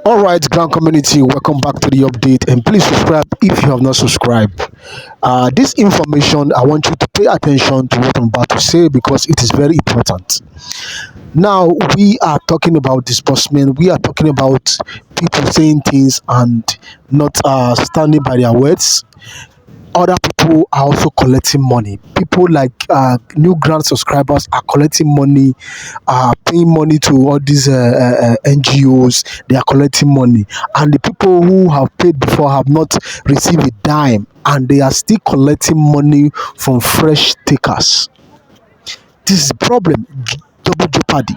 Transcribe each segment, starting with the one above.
All right, Grand Community, welcome back to the update, and please subscribe if you have not subscribed. This information, I want you to pay attention to what I'm about to say because it is very important. Now, we are talking about disbursement, we are talking about people saying things and not standing by their words. Other people are also collecting money. People like new grant subscribers are collecting money, paying money to all these NGOs. They are collecting money, and the people who have paid before have not received a dime, and they are still collecting money from fresh takers. This is the problem. Double jeopardy.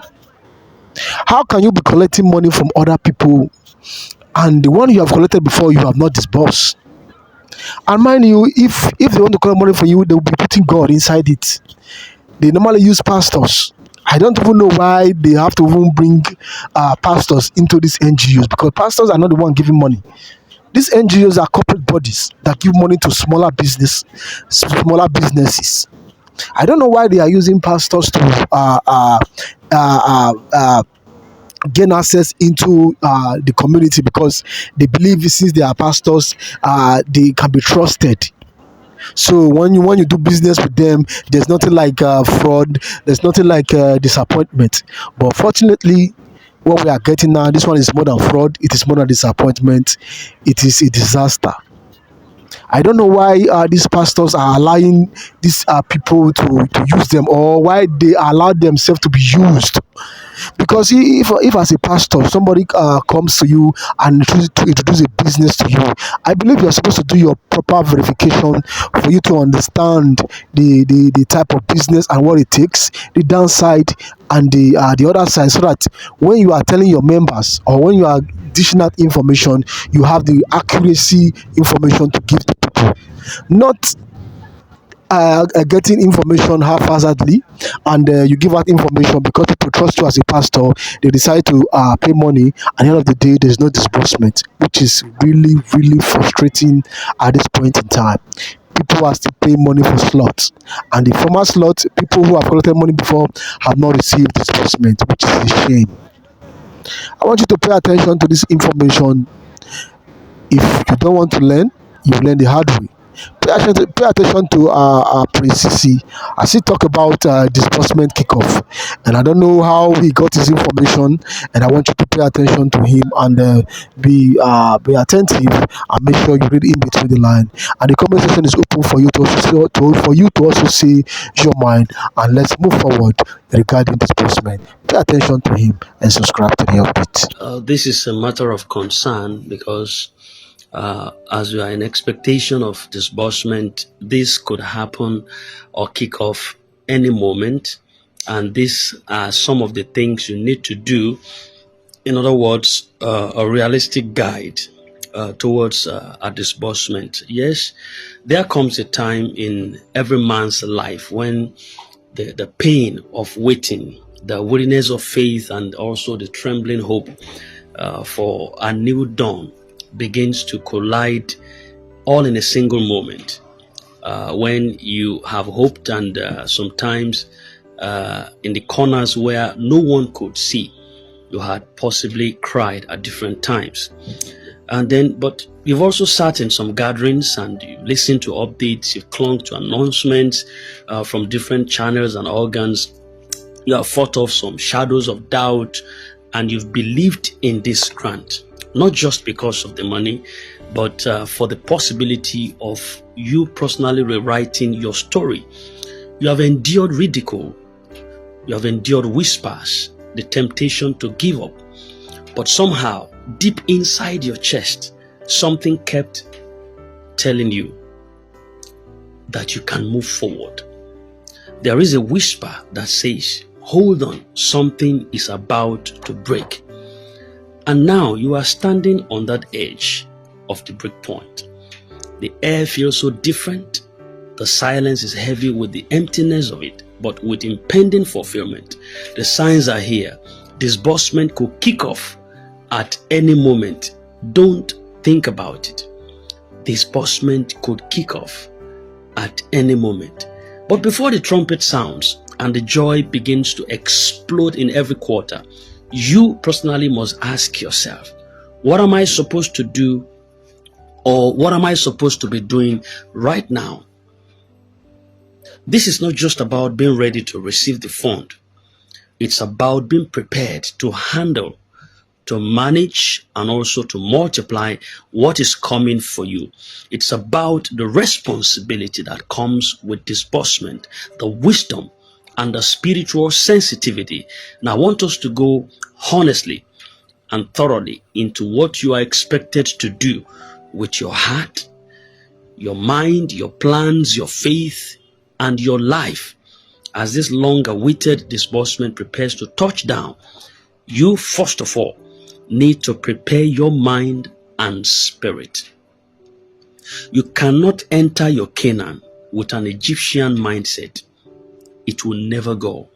How can you be collecting money from other people and the one you have collected before you have not disbursed? And mind you, if they want to collect money from you, they will be putting God inside it. They normally use pastors. I don't even know why they have to even bring pastors into these NGOs, because pastors are not the one giving money. These NGOs are corporate bodies that give money to smaller businesses. I don't know why they are using pastors to gain access into the community, because they believe since they are pastors, they can be trusted. So when you do business with them, there's nothing like fraud. There's nothing like disappointment. But fortunately, what we are getting now, this one is more than fraud. It is more than disappointment. It is a disaster. I don't know why these pastors are allowing these people to use them, or why they allow themselves to be used. Because if as a pastor somebody comes to you and chooses to introduce a business to you, I believe you're supposed to do your proper verification for you to understand the type of business and what it takes, the downside and the other side, so that when you are telling your members or when you are dishing out information, you have the accuracy information to give to people, not getting information haphazardly, and you give out information because people trust you as a pastor. They decide to pay money, and at the end of the day, there's no disbursement, which is really, really frustrating at this point in time. People are still paying money for slots, and the former slots, people who have collected money before have not received disbursement, which is a shame. I want you to pay attention to this information. If you don't want to learn, you learn the hard way. Pay attention to Prince CC as he talk about disbursement kickoff. And I don't know how he got his information, and I want you to pay attention to him and be attentive and make sure you read in between the line. And the comment section is open for you to also say your mind, and let's move forward regarding disbursement. Pay attention to him and subscribe to the update. This is a matter of concern because as we are in expectation of disbursement, this could happen or kick off any moment. And these are some of the things you need to do. In other words, a realistic guide towards a disbursement. Yes, there comes a time in every man's life when the pain of waiting, the weariness of faith, and also the trembling hope for a new dawn begins to collide all in a single moment. When you have hoped, and sometimes in the corners where no one could see, you had possibly cried at different times. And then, but you've also sat in some gatherings and you listened to updates, you've clung to announcements from different channels and organs. You have fought off some shadows of doubt, and you've believed in this grant, not just because of the money, but for the possibility of you personally rewriting your story. You have endured ridicule, you have endured whispers, the temptation to give up, but somehow, deep inside your chest, something kept telling you that you can move forward. There is a whisper that says, hold on, something is about to break. And now you are standing on that edge of the break point. The air feels so different. The silence is heavy with the emptiness of it, but with impending fulfillment. The signs are here. Disbursement could kick off at any moment. Don't think about it. Disbursement could kick off at any moment. But before the trumpet sounds and the joy begins to explode in every quarter, you personally must ask yourself, What am I supposed to do, or what am I supposed to be doing right now? This is not just about being ready to receive the fund. It's about being prepared to handle, to manage, and also to multiply what is coming for you. It's about the responsibility that comes with disbursement, the wisdom, and the spiritual sensitivity. Now, I want us to go honestly and thoroughly into what you are expected to do with your heart, your mind, your plans, your faith, and your life as this long-awaited disbursement prepares to touch down. You, first of all, need to prepare your mind and spirit. You cannot enter your Canaan with an Egyptian mindset. It will never go.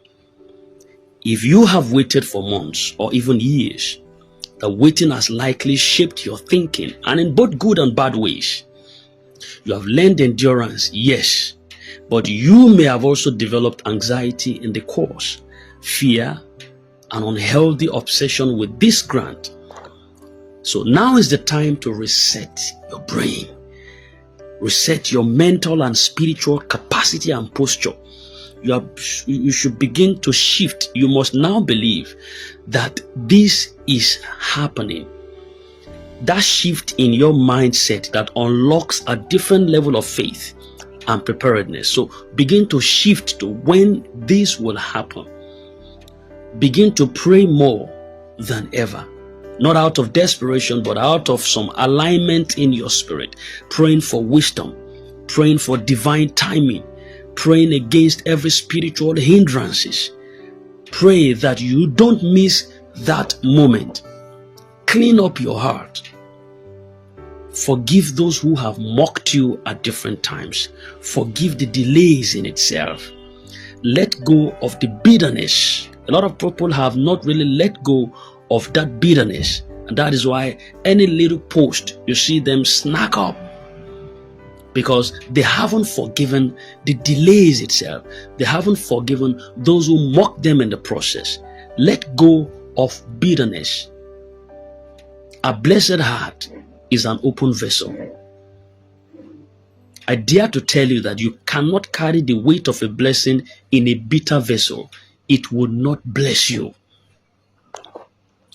If you have waited for months or even years, the waiting has likely shaped your thinking, and in both good and bad ways. You have learned endurance, yes, but you may have also developed anxiety in the course, fear, an unhealthy obsession with this grant. So now is the time to reset your brain, reset your mental and spiritual capacity and posture. You should begin to shift. You must now believe that this is happening. That shift in your mindset that unlocks a different level of faith and preparedness. So begin to shift to when this will happen. Begin to pray more than ever. Not out of desperation, but out of some alignment in your spirit. Praying for wisdom, praying for divine timing, praying against every spiritual hindrances. Pray that you don't miss that moment. Clean up your heart. Forgive those who have mocked you at different times. Forgive the delays in itself. Let go of the bitterness. A lot of people have not really let go of that bitterness. And that is why any little post you see them snack up, because they haven't forgiven the delays itself. They haven't forgiven those who mocked them in the process. Let go of bitterness. A blessed heart is an open vessel. I dare to tell you that you cannot carry the weight of a blessing in a bitter vessel. It will not bless you.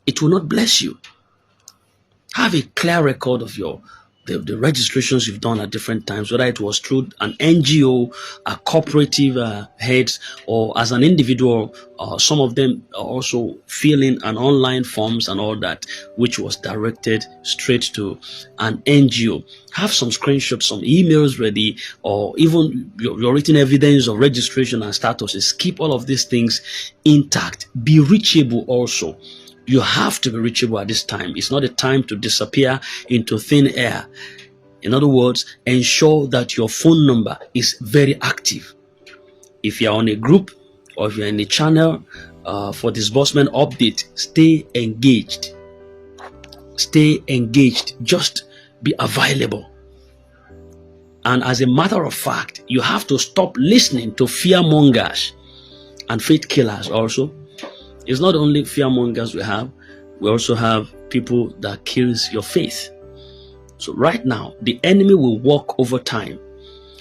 It will not bless you. Have a clear record of the registrations you've done at different times, whether it was through an NGO, a cooperative heads, or as an individual. Some of them are also filling an online forms and all that, which was directed straight to an NGO. Have some screenshots, some emails ready, or even your written evidence of registration and statuses. Keep all of these things intact. Be reachable also. You have to be reachable at this time. It's not a time to disappear into thin air. In other words, ensure that your phone number is very active. If you're on a group or if you're in a channel for disbursement update, stay engaged. Stay engaged. Just be available. And as a matter of fact, you have to stop listening to fearmongers and faith killers also. It's not only fearmongers we also have people that kills your faith. So right now, the enemy will work over time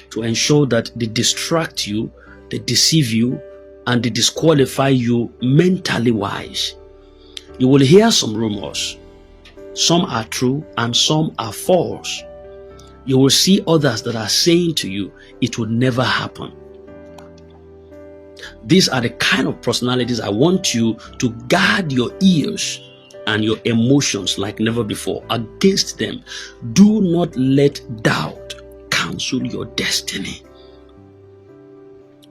to ensure that they distract you, they deceive you, and they disqualify you mentally wise. You will hear some rumors. Some are true and some are false. You will see others that are saying to you, it will never happen. These are the kind of personalities I want you to guard your ears and your emotions like never before against them. Do not let doubt cancel your destiny.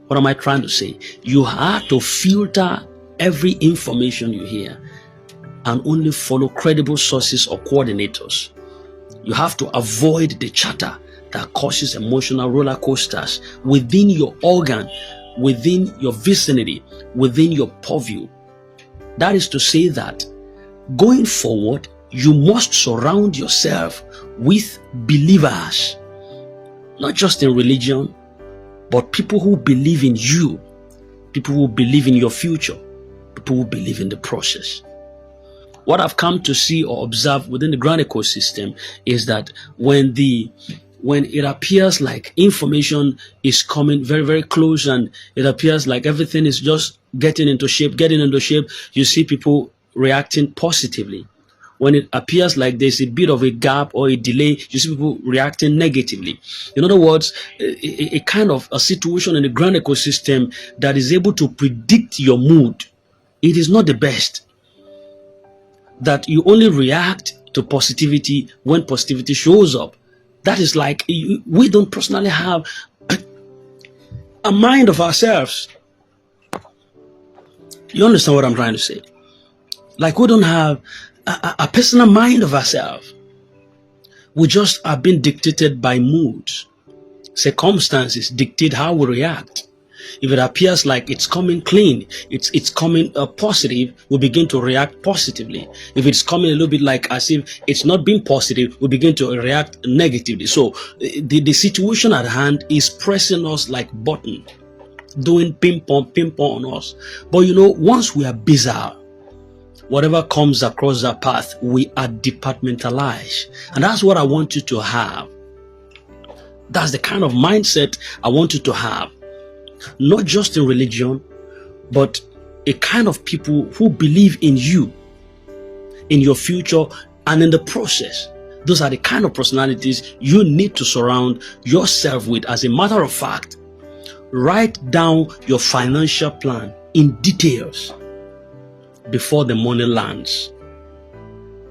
What am I trying to say? You have to filter every information you hear and only follow credible sources or coordinators. You have to avoid the chatter that causes emotional roller coasters within your organ, within your vicinity, within your purview. That is to say that going forward, you must surround yourself with believers, not just in religion, but people who believe in you, people who believe in your future, people who believe in the process. What I've come to see or observe within the ground ecosystem is that when it appears like information is coming very, very close, and it appears like everything is just getting into shape, you see people reacting positively. When it appears like there's a bit of a gap or a delay, you see people reacting negatively. In other words, a kind of a situation in the ground ecosystem that is able to predict your mood, it is not the best. That you only react to positivity when positivity shows up. That is like, we don't personally have a mind of ourselves. You understand what I'm trying to say? Like, we don't have a personal mind of ourselves. We just are being dictated by moods. Circumstances dictate how we react. If it appears like it's coming clean, it's coming positive, we begin to react positively. If it's coming a little bit like as if it's not being positive, we begin to react negatively. So the situation at hand is pressing us like button, doing ping pong on us. But you know, once we are bizarre, whatever comes across our path, we are departmentalized. And that's what I want you to have. That's the kind of mindset I want you to have. Not just in religion, but a kind of people who believe in you, in your future, and in the process. Those are the kind of personalities you need to surround yourself with. As a matter of fact, write down your financial plan in details before the money lands.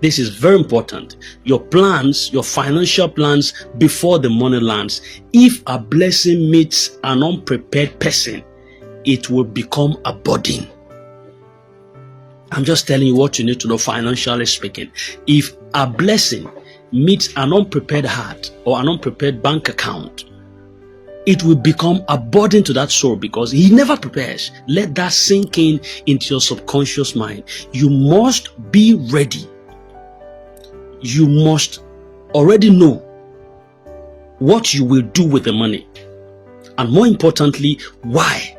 This is very important. Your plans, your financial plans before the money lands. If a blessing meets an unprepared person, it will become a burden. I'm just telling you what you need to know financially speaking. If a blessing meets an unprepared heart or an unprepared bank account, it will become a burden to that soul because he never prepares. Let that sink in into your subconscious mind. You must be ready. You must already know what you will do with the money, and more importantly, why.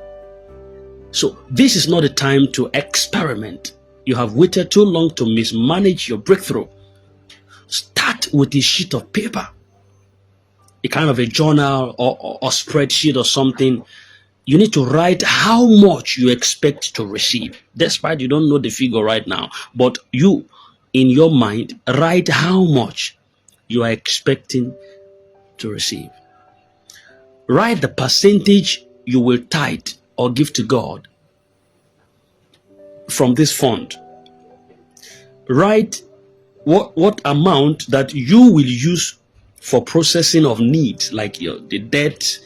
So this is not a time to experiment. You have waited too long to mismanage your breakthrough. Start with a sheet of paper, a kind of a journal or spreadsheet or something. You need to write how much you expect to receive, despite you don't know the figure right now. But you, in your mind, write how much you are expecting to receive. Write the percentage you will tithe or give to God from this fund. Write what amount that you will use for processing of needs, like the debt,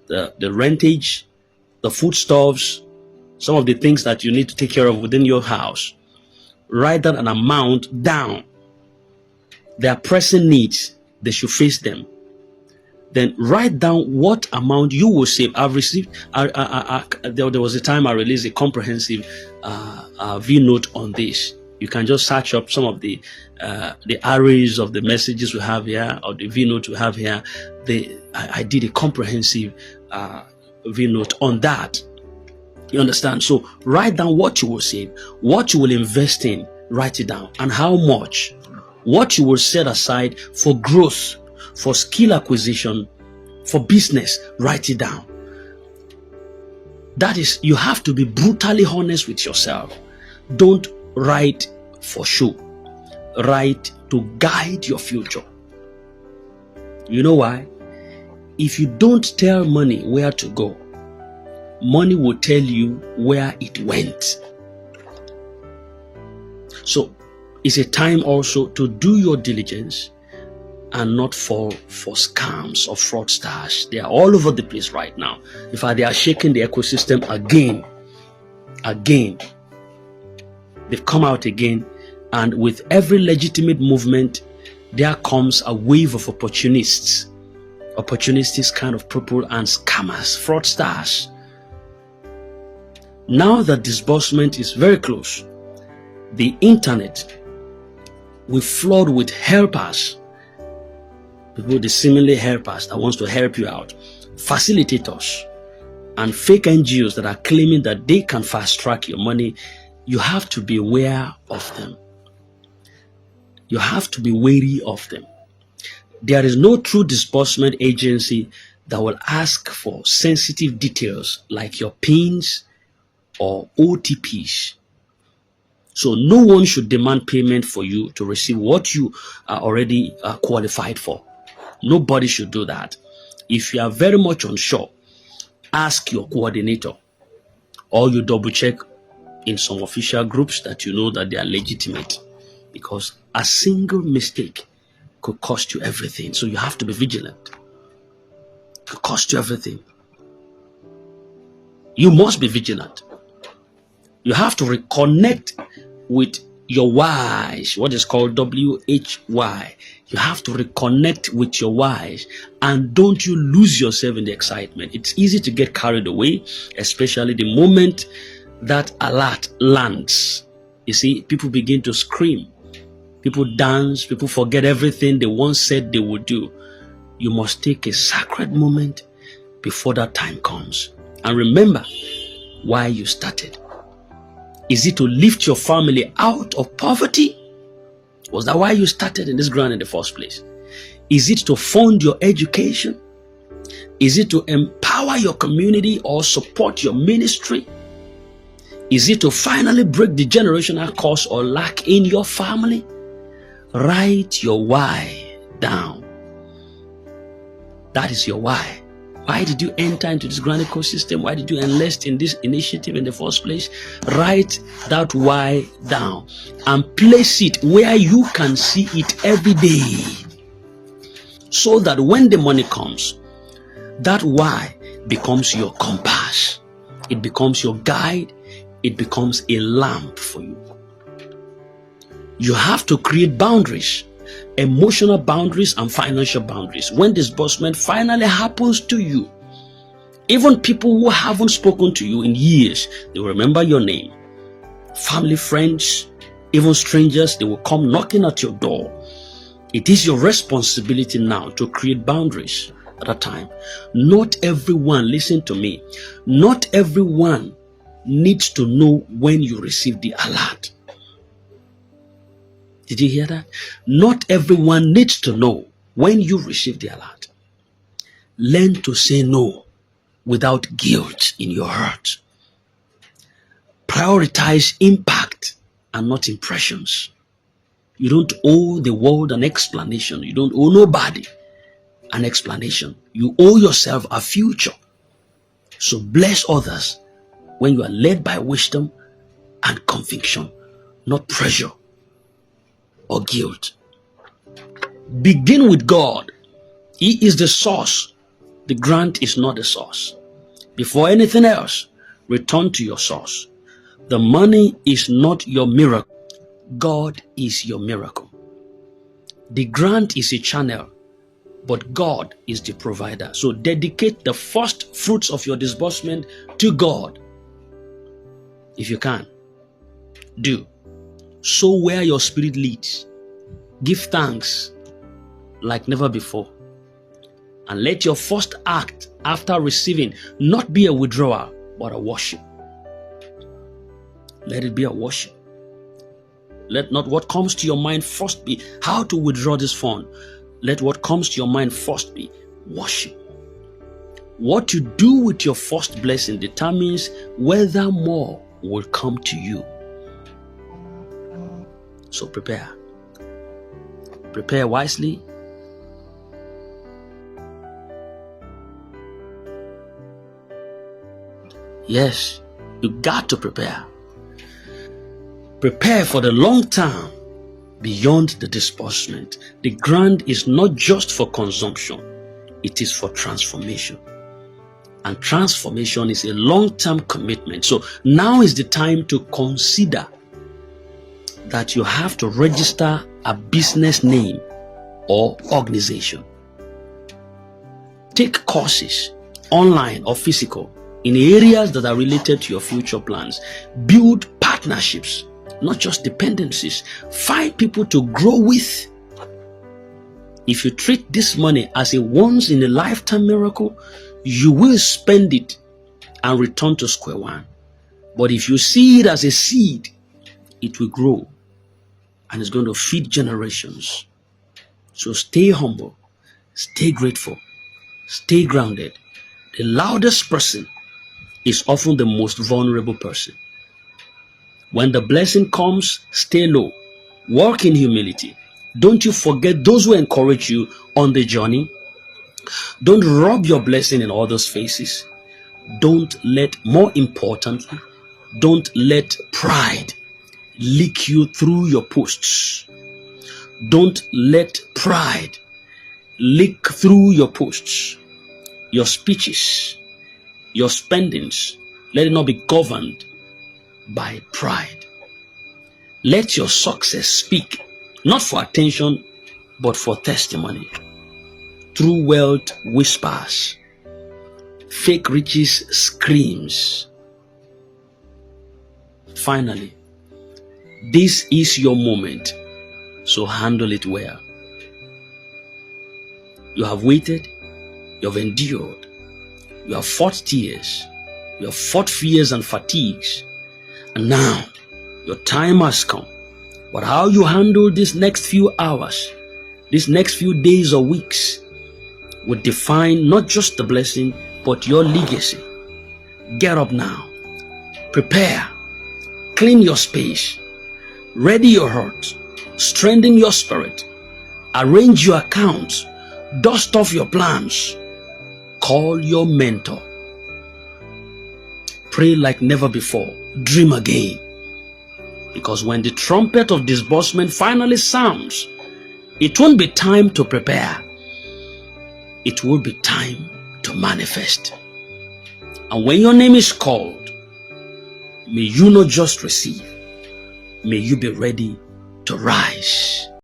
the rentage, the foodstuffs, some of the things that you need to take care of within your house. Write that an amount down. There are pressing needs, they should face them. Then write down what amount you will save. I've received, there was a time I released a comprehensive V-note on this. You can just search up some of the arrays of the messages we have here, or the V-note we have here. I did a comprehensive V-note on that. You understand? So write down what you will save, what you will invest in, write it down, and how much. What you will set aside for growth, for skill acquisition, for business, write it down. That is, you have to be brutally honest with yourself. Don't write for show. Write to guide your future. You know why? If you don't tell money where to go, money will tell you where it went. So it's a time also to do your diligence and not fall for scams or fraudsters. They are all over the place right now. In fact, they are shaking the ecosystem again. They've come out again, and with every legitimate movement, there comes a wave of opportunists kind of people, and scammers, fraudsters. Now that disbursement is very close, the internet will flood with helpers, people, the seemingly helpers that wants to help you out, facilitators, and fake NGOs that are claiming that they can fast track your money. You have to be aware of them. You have to be wary of them. There is no true disbursement agency that will ask for sensitive details like your PINs or OTPs. So no one should demand payment for you to receive what you are already qualified for. Nobody should do that. If you are very much unsure, ask your coordinator, or you double check in some official groups that you know that they are legitimate, because a single mistake could cost you everything. So you have to be vigilant. It could cost you everything. You must be vigilant. You have to reconnect with your whys, what is called WHY. You have to reconnect with your whys, and don't you lose yourself in the excitement. It's easy to get carried away, especially the moment that alert lands. You see, people begin to scream, people dance, people forget everything they once said they would do. You must take a sacred moment before that time comes and remember why you started. Is it to lift your family out of poverty? Was that why you started in this ground in the first place? Is it to fund your education? Is it to empower your community or support your ministry? Is it to finally break the generational curse or lack in your family? Write your why down. That is your why. Why did you enter into this grand ecosystem? Why did you enlist in this initiative in the first place? Write that why down and place it where you can see it every day, so that when the money comes, that why becomes your compass. It becomes your guide. It becomes a lamp for you. You have to create boundaries, emotional boundaries and financial boundaries. When disbursement finally happens to you, even people who haven't spoken to you in years, they will remember your name. Family, friends, even strangers, they will come knocking at your door. It is your responsibility now to create boundaries at a time. Not everyone, listen to me, not everyone needs to know when you receive the alert. Did you hear that? Not everyone needs to know when you receive the alert. Learn to say no without guilt in your heart. Prioritize impact and not impressions. You don't owe the world an explanation. You don't owe nobody an explanation. You owe yourself a future. So bless others when you are led by wisdom and conviction, not pressure or guilt. Begin with God. He is the source. The grant is not the source. Before anything else, return to your source. The money is not your miracle. God is your miracle. The grant is a channel, but God is the provider. So dedicate the first fruits of your disbursement to God. If you can, do. Sow where your spirit leads. Give thanks like never before. And let your first act after receiving not be a withdrawal, but a worship. Let it be a worship. Let not what comes to your mind first be how to withdraw this fund. Let what comes to your mind first be worship. What you do with your first blessing determines whether more will come to you. So prepare. Prepare wisely. Yes, you got to prepare. Prepare for the long term beyond the disbursement. The grant is not just for consumption, it is for transformation. And transformation is a long-term commitment. So now is the time to consider that you have to register a business name or organization. Take courses, online or physical, in areas that are related to your future plans. Build partnerships, not just dependencies. Find people to grow with. If you treat this money as a once-in-a-lifetime miracle, you will spend it and return to square one. But if you see it as a seed, it will grow. and it's going to feed generations. So stay humble, stay grateful, stay grounded. The loudest person is often the most vulnerable person. When the blessing comes, stay low. Walk in humility. Don't you forget those who encourage you on the journey. Don't rub your blessing in others' faces. More importantly, don't let pride leak you through your posts. Don't let pride leak through your posts, your speeches, your spendings. Let it not be governed by pride. Let your success speak, not for attention, but for testimony. True wealth whispers, fake riches screams. Finally, this is your moment, so handle it well. You have waited, you have endured, you have fought tears, you have fought fears and fatigues, and now your time has come. But how you handle these next few hours, these next few days or weeks, will define not just the blessing, but your legacy. Get up now. Prepare. Clean your space. Ready your heart. Strengthen your spirit. Arrange your accounts. Dust off your plans. Call your mentor. Pray like never before. Dream again. Because when the trumpet of disbursement finally sounds, it won't be time to prepare. It will be time to manifest. And when your name is called, may you not just receive, may you be ready to rise.